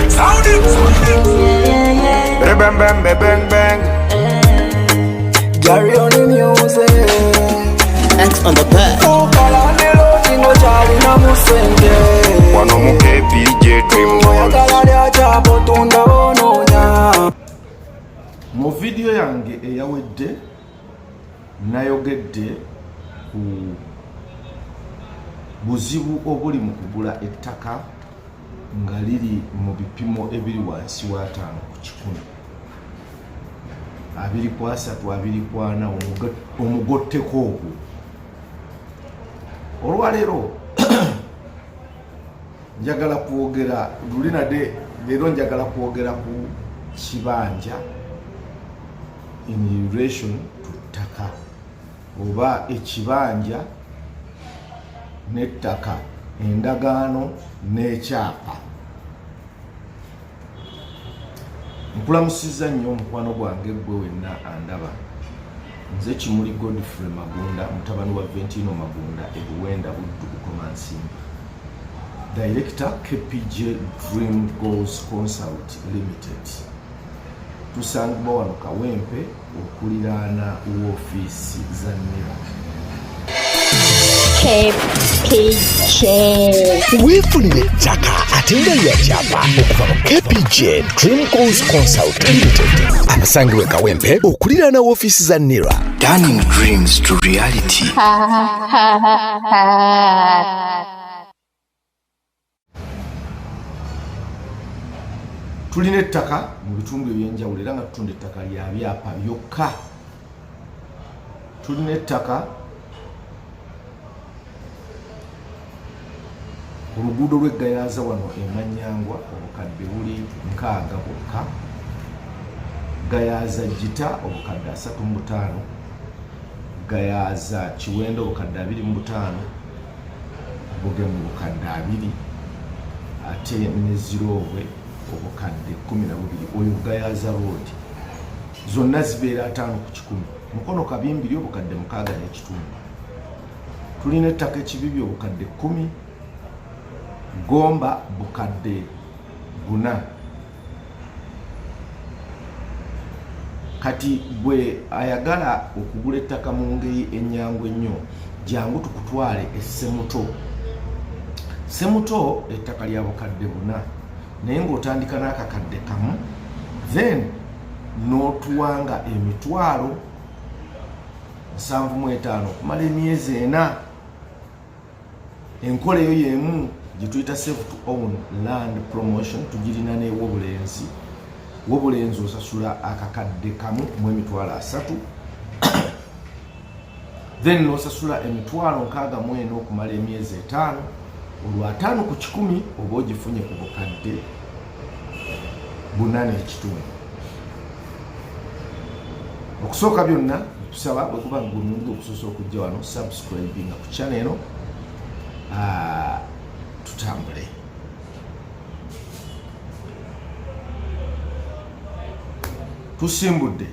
Sound it. Bang bang bang bang bang. Carry on the music. X on the pad. Oh, Kalandelo, Tino Charlie, na Musenge. Wano mu Ekibanja dream world. Mu video yange eyawedde nayogedde ku buzibu obuli mu kugula ettaka nga liri mu bipimo ebiri wansi wa 5 ku 10 2.3 2.4 omugotteko ogwo. Olwaleero njagala kwogera leero njagala kwogera ku Ekibanja in relation to Taka oba Ekibanja n'ettaka, endagaano n'ekyapa. Nkulamusizza nnyo omukwano gwange gwe wenna andaba. Nze Kimuli Godfrey Magunda, mutabani wa Ventino Magunda, Ebuwenda Buddu Bukomansimbi, Director KPJ Dream Goals Consult Limited. Tusangibwa wano Kawempe okuliraana woofiisi za NERA. KPJ weefunire ettaka ate nga ly'ekyapa okuva mu KPJ Dream Goals Consult Limited, abasangibwa e Kawempe okuliraana woofiisi za NERA. Turning dreams to reality. Tulina ettaka mu bitundu ebyenjawulo era nga tutunda ettaka lya byapa byokka. Tulina ettaka oluguudo lw'eggayaaza wano e Manyangwa obukadde buli 6 bwokka, gayaaza Gita obukadde 35, gayaaza Kiwendo obukadde 25, Bugemu obukadde 2, ate ne Zirobwe obukadde 12. Oyo gayaaza road zonna zibeera 5 ku 10. Mukono Kabimbiri obukadde 6 n'ekitundu. Tulina ettaka Ekibibi obukadde 10, Gomba bukadde 4. Kati bwe ayagala okugula ettaka mu ngeri ennyangu ennyo, jangu tukutwale Semuto. Semuto ettaka lya bukadde 4, naye ng'otandika n'akakadde kamu, then n'otuwanga emitwalo 75 okumala emyezi 4. Enkola eyo y'emu gye tuyita save to own land promotion, tugirina ne Wobulenzi. Wobulenzi osasula akakadde kamu mu emitwalo 3, then n'osasula emitwalo 64 okumala emyezi 5, olwa 5 ku 10 oba ogifunye ku bukadde 4 n'ekitundu. Okusooka byonna tusaba bwe kuba ng'omuntu okusosa okujja wano subscribinga ku channel eno, tutambule. Tusimbudde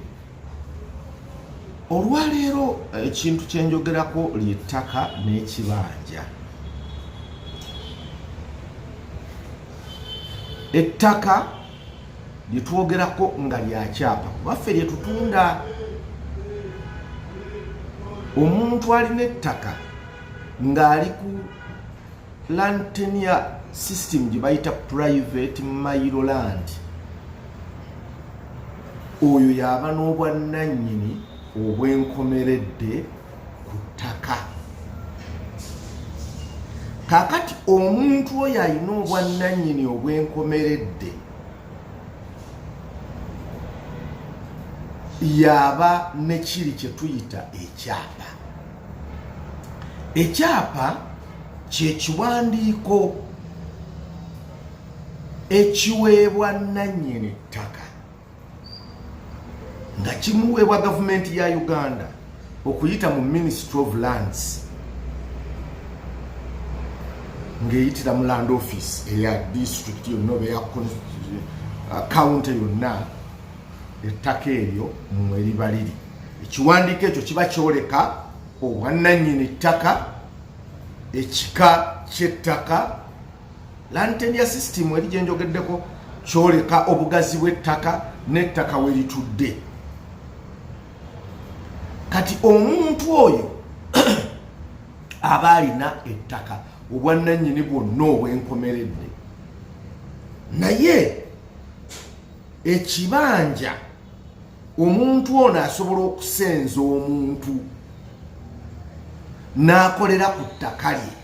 olwaleero ekintu kyenjogerako ly'ettaka n'Ekibanja. Ettaka lyetwogerako nga lya kyapa, kubaffe lye tutunda. Omuntu alina ettaka ng'ali ku land tenure system gye bayita private mile land, oyo yaba n'obwannannyini obwenkomeredde ku ttaka. Kaakati omuntu oyo alina obwannannyini obwenkomeredde yaba ne kiri kye tuyita ekyapa. Ekyapa kye kiwandiiko ekiweebwa nnannyini ttaka nga kimuweebwa gavumenti ya Uganda okuyita mu Ministry of Lands, ng'eyitira mu land office eya district yonna oba eya county yonna. Ettaka eryo mwe liba liri. Ekiwandiiko ekyo kiba kyoleka obwannannyini ttaka, ekika ky'ettaka, land tenure system eri gye njogeddeko kyoleka obugazi bw'ettaka n'ettaka we litudde. Kati omuntu oyo aba alina ettaka obwannannyini bwonna obwenkomeredde, naye ekibanja omuntu ono asobola okusenza omuntu n'akolera ku ttaka lye,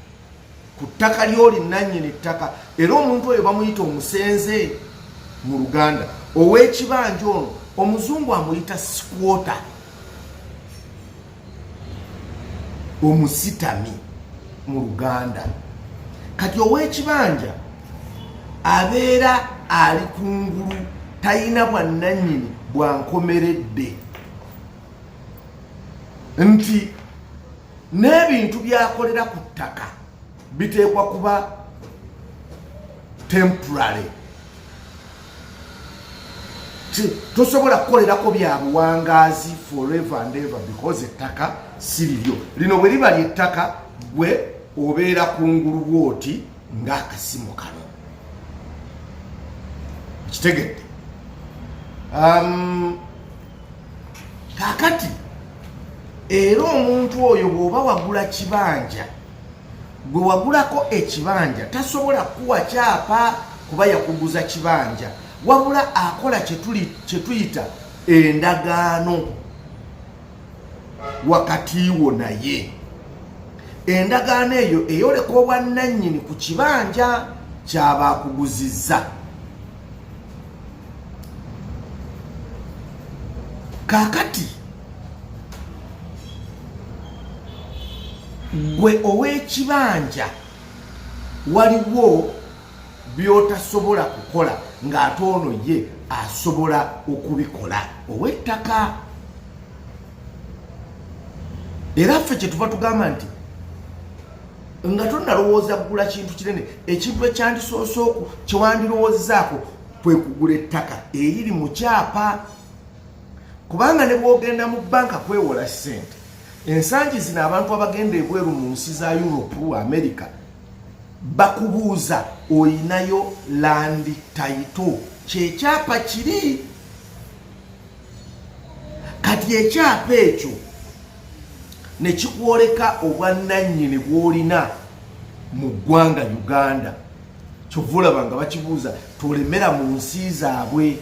ku ttaka ly'oli nannyini ttaka, era omuntu oyo bamuyita omusenze mu Luganda. Ow'ekibanja ono omuzungu amuyita squatter, omusitami mu Luganda. Kati ow'ekibanja abeera ali kungulu, talina bwannannyini bwankomeredde, nti n'ebintu byakolera ku ttaka biteekwa kuba temporary. Tosobola kukolerako bya buwangaazi forever and ever because ettaka si liryo. Lino bwe liba ly'ettaka gwe obeera kungulu bw'oti ng'akasimu kano. Kitegedde? Kaakati era omuntu oyo bw'oba wagula kibanja, gwe wagulako ekibanja tasobola kuwa kyapa kuba yakuguza kibanja, wabula akola kye tuyita endagaano wakati wo naye. Endagaano eyo eyoleka obwannannyini ku kibanja kyaba akuguzizza. Kaakati gwe ow'ekibanja waliwo by'otasobola kukola ng'ate ono ye asobola okubikola ow'ettaka. Era ffe kye tuva tugamba nti nga tonnalowooza kugula kintu kinene, ekintu ekyandisoose kye wandirowoozaako kwe kugula ettaka eriri mu kyapa. Kubanga ne bw'ogenda mu bbanka kwewola ssente, ensangi zino abantu abagenda ebweru mu nsi za Europe, America, bakubuuza oyinayo land title, kyekyapa kiri. Kati ekyapa ekyo ne kikwoleka obwannannyini bw'olina mu ggwanga Uganda. Kyova olaba nga bakibuuza tolemera mu nsi zaabwe.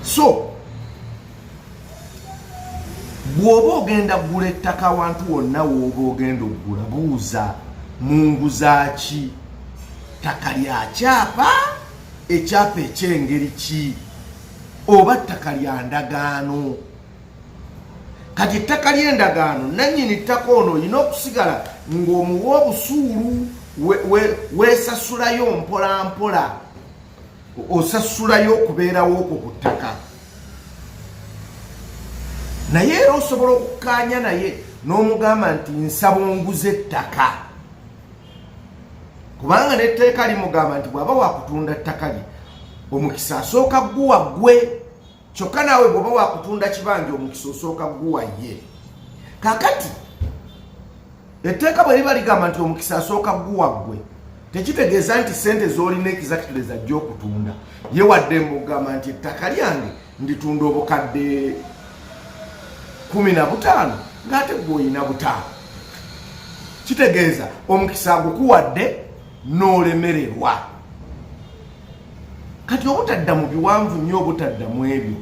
So bw'oba ogenda kugula ettaka awantu wonna w'oba ogenda okugula, buuza munguza ki, ttaka lya kyapa, ekyapa eky'engeri ki, oba ttaka lya ndagaano. Kati ettaka ly'endagaano nannyini ttaka ono olina okusigala ng'omuwa obusuulu weesasulayo mpola mpola, osasulayo okubeerawo okwo ku ttaka. Naye era osobola okukaanya naye n'omugamba nti nsaba onguze ettaka, kubanga n'etteeka limugamba nti bw'aba wakutunda ettaka lye omukisa asooka guwa gwe, kyokka naawe bw'oba wakutunda kibanja omukisa osooka guwa ye. Kaakati etteeka bwe liba ligamba nti omukisa asooka guwa gwe, tekitegeeza nti sente z'olina exactly zajja okutunda. Ye wadde mugamba nti ettaka lyange nditunda obukadde 15 ng'ate gwe oyina 5. Kitegeeza omukisa agukuwadde n'olemererwa. Kati obutadda mu biwanvu nnyo, obutadda mu ebyo,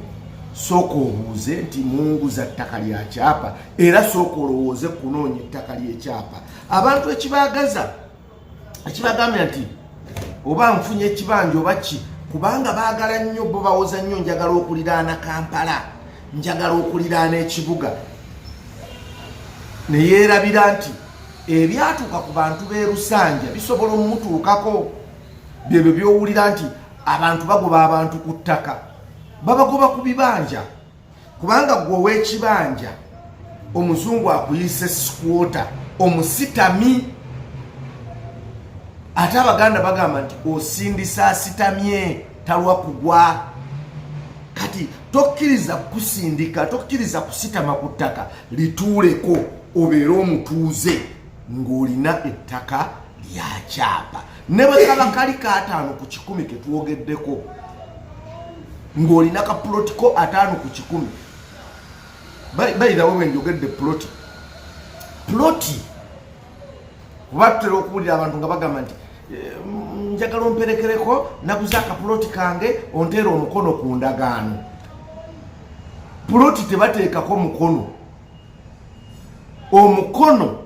sooka obuuze nti munguza ttaka lya kyapa, era sooka olowooze kunoonya ettaka ly'ekyapa. Abantu ekibagambya nti oba nfunye ekibanja oba ki, kubanga baagala nnyo, bo bawoza nnyo njagala okuliraana Kampala, njagala okuliraana ekibuga, ne yeerabira nti ebyatuuka ku bantu b'e Lusanja bisobola omutuukako. Byebyo by'owulira nti abantu bagoba abantu ku ttaka, babagoba ku bibanja. Kubanga gwe ow'ekibanja omuzungu akuyise squatter, omusitami. Ate Abaganda bagamba nti osindisa asitamye talwa kugwa. Kati tokkiriza kusindika, tokkiriza kusitama ku ttaka, lituuleko obeere omutuuze ng'olina ettaka lya kyapa ne bwe kaba kali ka 5 ku 10 ke tuwogeddeko ng'olina ka ploti ko 5 ku 10 bayira wewe njogedde ploti kuba tutera okuwulira abantu nga bagamba nti njagala omperekereko naguza akaploti kange onteera omukono ku ndagaano. Ploti tebateekako omukono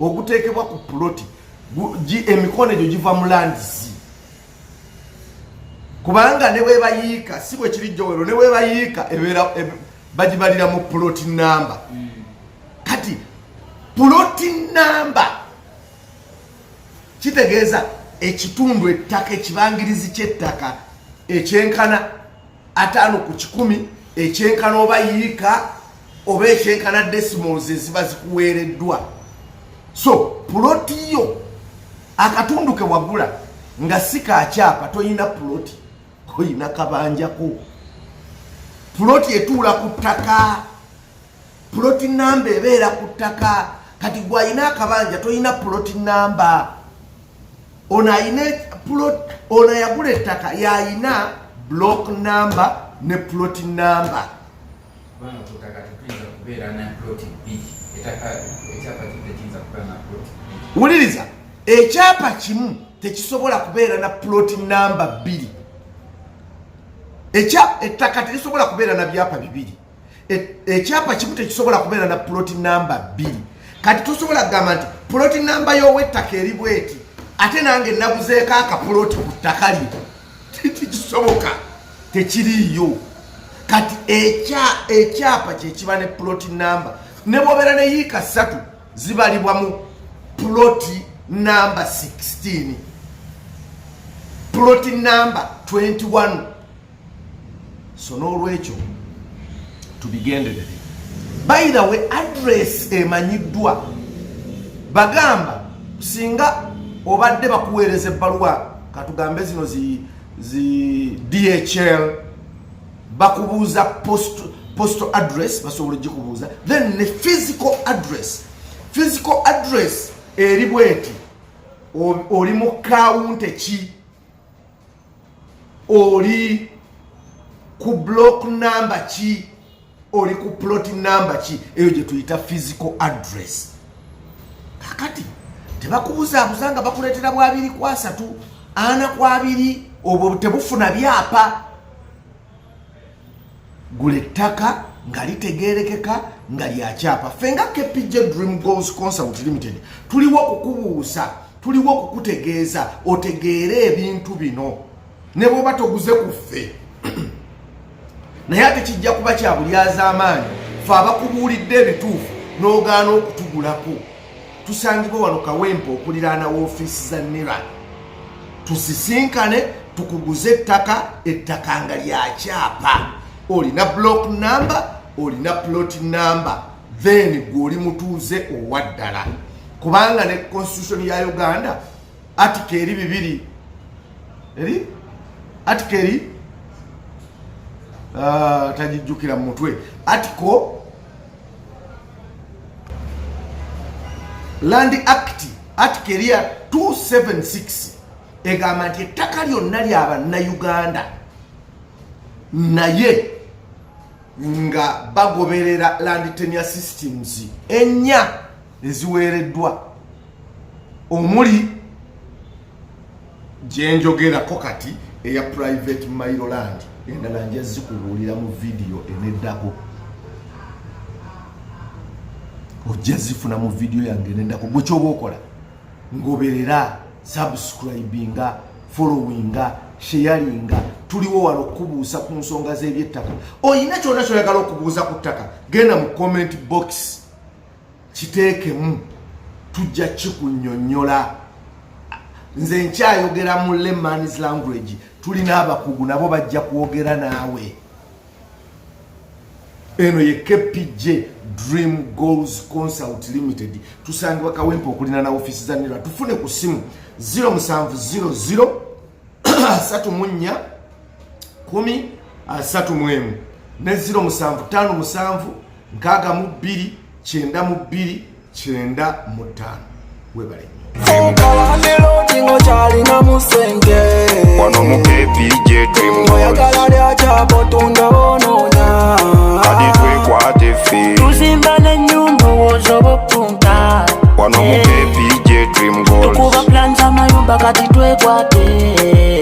oguteekebwa ku ploti emikono egyo giva mu landisi kubanga ne webayiika si bwe kiri jowero ne webayiika bagibalira mu ploti namba. Kati ploti namba kitegeeza ekitundu ettaka ekibangirizi ky'ettaka ekyenkana 5 ku 10 ekyenkana oba yiika oba ekyenkana decimals eziba zikuweereddwa. So ploti yo akatundu ke wagula nga si ka kyapa toyina ploti oyina kabanjako. Ploti etuula ku ttaka, ploti namba ebeera ku ttaka. Kati gwayina akabanja toyina ploti namba. Ono yagula ettaka yayina block number ne plot number. Wuliriza, ekyapa kimu tekisobola kubeera na plot number 2. Ettaka terisobola kubeera na byapa 2. Ekyapa kimu tekisobola kubeera na plot number 2. Kati tosobola kugamba nti plot number y'ow'ettaka eri bweti ate nange nabuzeeko akaploti ku ttaka lye. Tekisoboka, tekiriiyo. Kati ekyapa kyekiba ne ploti namba ne bwobeera ne yiika 3 zibalibwa mu ploti namba 16, ploti namba 21. So n'olwekyo tubigenderere. By the way, address emanyiddwa. Bagamba singa obadde bakuweereza ebbaluwa katugambe zino zi DHL bakubuuza postal address basobola gikubuuza, then ne physical address eri bweti oli mu kawunti ki, oli ku block number ki, oli ku plot number ki, eyo gye tuyita physical address. Kakati tebakubuuza nga bakuleetera bwa 2 kwa 3 ana kwa 2 obwo tebufuna byapa. Gula ettaka nga litegeerekeka nga lya kyapa. Fenga KPJ Dream Goals Consult Limited tuliwo okukubuusa, tuliwo okukutegeeza otegeere ebintu bino ne bwoba toguze ku ffe. Naye ate kijja kuba kya bulyaza amaanyi fe abakubuulidde ebituufu n'ogaana okutugulako. Tusangibwa wano Kawempe okuliraana woofiisi za NIRA. Tusisinkane tukuguze ettaka nga lya kyapa. Olina block number, olina plot number, then gwoli mutuuze owaddala. Kubanga ne constitution ya Uganda article 2 article tajijjukira mu mutwe, article Land Act article ya 276 egamba nti ettaka lyonna ly'abanna Uganda naye nga bagoberera land tenure systems 4 eziweereddwa omuli gyenjogerako kati eya private mile land. Endala nja zikubuulira mu video eneddako, ojja zifuna mu video yange eneddako. Gwe kyoba okola ngoberera, subscribinga, followinga, sharinga. Tuliwo wano okubuusa ku nsonga z'ebyettaka. Oyina kyonna kyoyagala okubuuza ku ttaka, genda mu comment box kiteekemu, tujja kikunnyonnyola. Nze nkyayogera mu layman's language, tulina abakugu nabo bajja kwogera naawe. Eno ye KPJ Dream Goals Consult Limited. Tusangibwa Kawempe okulina na office za NIRA. Tufune ku simu 0700 3 10 31 ne 0757 62 92 95. Webale nnyo. Dream goals. Tingo chali na musenge. Wano mu KPJ dream Oyagala goals. lya chapo tunda bononya. Kadi twekwate ffe. Tuzimba n'ennyumba owoza opunta. Wano mu KPJ dream goals. Tukuba plan z'amayumba kati twekwate.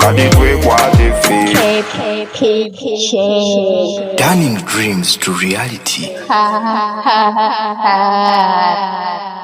Kadi twekwate ffe. KPJ. Turning dreams to reality. Ha ha ha ha ha.